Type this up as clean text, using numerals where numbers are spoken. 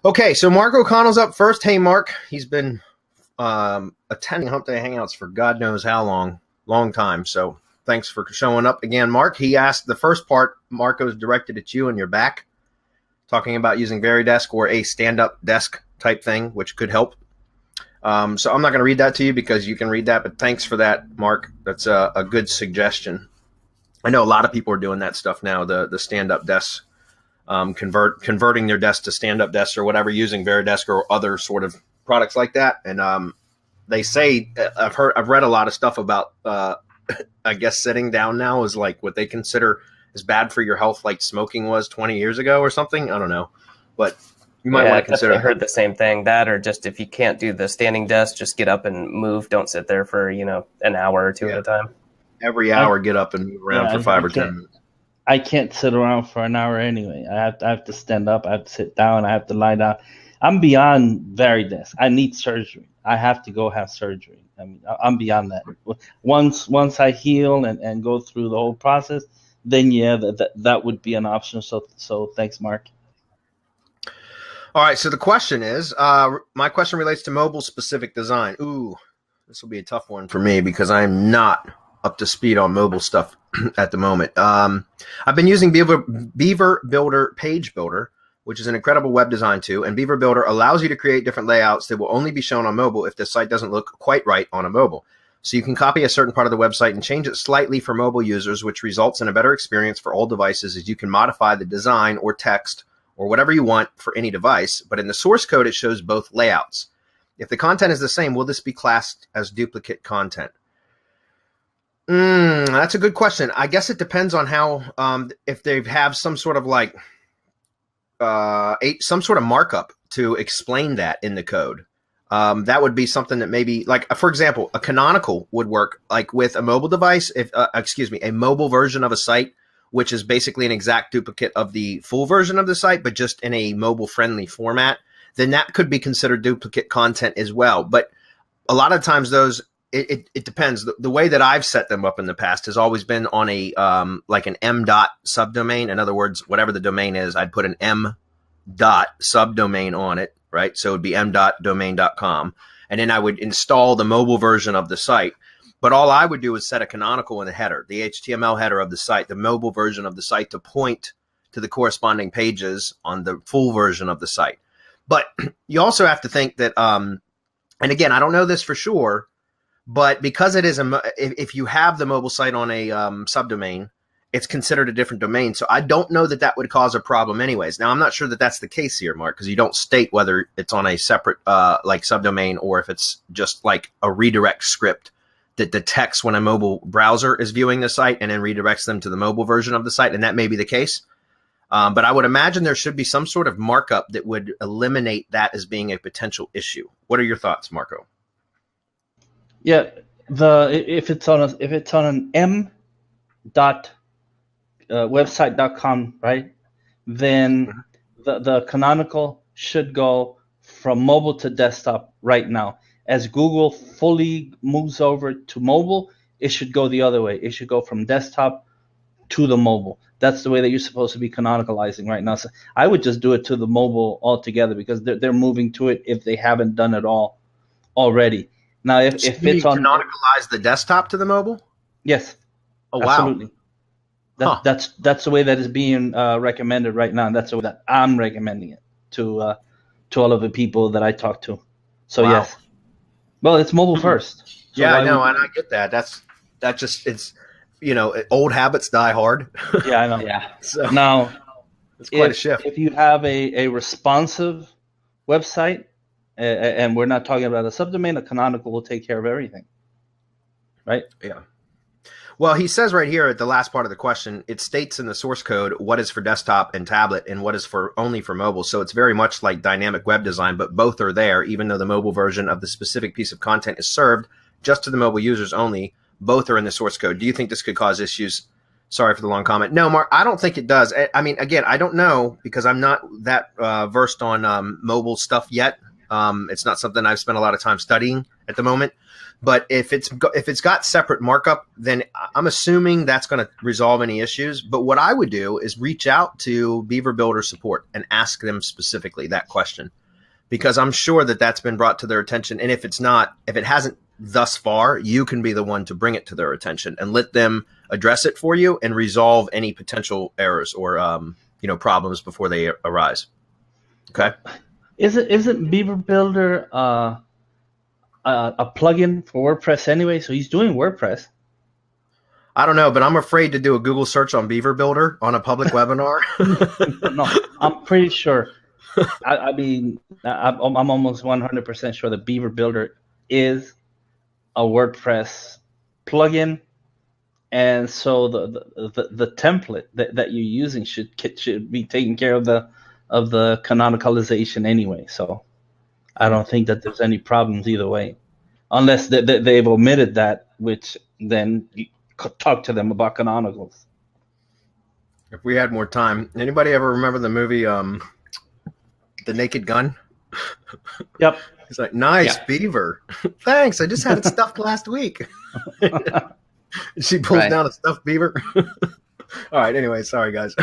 Okay, so Mark O'Connell's up first. Hey, Mark. He's been attending Hump Day Hangouts for God knows how long time. So thanks for showing up again, Mark. He asked the first part, Marco's directed at you and your back, talking about using Veridesk or a stand-up desk type thing, which could help. So I'm not going to read that to you because you can read that, but thanks for that, Mark. That's a good suggestion. I know a lot of people are doing that stuff now, the stand-up desks. Converting their desk to stand-up desks or whatever, using Veridesk or other sort of products like that. And they say, I've read a lot of stuff about, I guess sitting down now is like what they consider is bad for your health, like smoking was 20 years ago or something. I don't know, but you might want to consider. I heard the same thing. That, or just if you can't do the standing desk, just get up and move. Don't sit there for an hour or two at a time. Every hour, get up and move around for 5 or 10 minutes. I can't sit around for an hour anyway. I have to stand up. I have to sit down. I have to lie down. I'm beyond Veridesk. I need surgery. I have to go have surgery. I mean, I'm beyond that. Once I heal and go through the whole process, then that would be an option. So thanks, Mark. All right. So the question is, my question relates to mobile specific design. Ooh, this will be a tough one for me because I'm not up to speed on mobile stuff at the moment. I've been using Beaver Builder Page Builder, which is an incredible web design tool. And Beaver Builder allows you to create different layouts that will only be shown on mobile if the site doesn't look quite right on a mobile. So you can copy a certain part of the website and change it slightly for mobile users, which results in a better experience for all devices, as you can modify the design or text or whatever you want for any device. But in the source code, it shows both layouts. If the content is the same, will this be classed as duplicate content? That's a good question. I guess it depends on how, if they have some sort of like some sort of markup to explain that in the code. That would be something that maybe, like, for example, a canonical would work like with a mobile device, a mobile version of a site, which is basically an exact duplicate of the full version of the site, but just in a mobile friendly format, then that could be considered duplicate content as well. But a lot of times those, it depends. The way that I've set them up in the past has always been on a like an M dot subdomain. In other words, whatever the domain is, I'd put an M dot subdomain on it, right? So it would be m.domain.com. And then I would install the mobile version of the site. But all I would do is set a canonical in the header, the HTML header of the site, the mobile version of the site, to point to the corresponding pages on the full version of the site. But you also have to think that, and again, I don't know this for sure, but because it is if you have the mobile site on a subdomain, it's considered a different domain. So I don't know that that would cause a problem anyways. Now, I'm not sure that that's the case here, Mark, because you don't state whether it's on a separate like subdomain or if it's just like a redirect script that detects when a mobile browser is viewing the site and then redirects them to the mobile version of the site. And that may be the case. But I would imagine there should be some sort of markup that would eliminate that as being a potential issue. What are your thoughts, Marco? Yeah, if it's on an m dot website.com, right? Then the canonical should go from mobile to desktop right now. As Google fully moves over to mobile, it should go the other way. It should go from desktop to the mobile. That's the way that you're supposed to be canonicalizing right now. So I would just do it to the mobile altogether because they're moving to it if they haven't done it all already. Now, if it's on canonicalize the desktop to the mobole, yes, oh absolutely. Wow, that's the way that is being recommended right now. And that's the way that I'm recommending it to all of the people that I talk to. So yes, well, it's mobile first. So yeah, I know, and I get that. It's old habits die hard. Yeah, I know. Yeah. So now it's quite a shift. If you have a responsive website. And we're not talking about a subdomain, a canonical will take care of everything. Right? Yeah. Well, he says right here at the last part of the question, it states in the source code what is for desktop and tablet and what is only for mobile. So it's very much like dynamic web design, but both are there, even though the mobile version of the specific piece of content is served just to the mobile users only. Both are in the source code. Do you think this could cause issues? Sorry for the long comment. No, Mark, I don't think it does. I mean, again, I don't know because I'm not that versed on mobile stuff yet. It's not something I've spent a lot of time studying at the moment. But if it's got separate markup, then I'm assuming that's going to resolve any issues. But what I would do is reach out to Beaver Builder support and ask them specifically that question, because I'm sure that that's been brought to their attention. And if it hasn't thus far, you can be the one to bring it to their attention and let them address it for you and resolve any potential errors or problems before they arise. Okay. Isn't Beaver Builder a plugin for WordPress anyway? So he's doing WordPress. I don't know, but I'm afraid to do a Google search on Beaver Builder on a public webinar. No, I'm pretty sure. I mean, I'm almost 100% sure that Beaver Builder is a WordPress plugin, and so the template that you're using should be taking care of the canonicalization anyway. So I don't think that there's any problems either way, unless they've omitted that, which then you could talk to them about canonicals. If we had more time, anybody ever remember the movie The Naked Gun? Yep. He's like, nice, yeah. Beaver. Thanks, I just had it stuffed last week. She pulls down a stuffed beaver. All right, anyway, sorry, guys.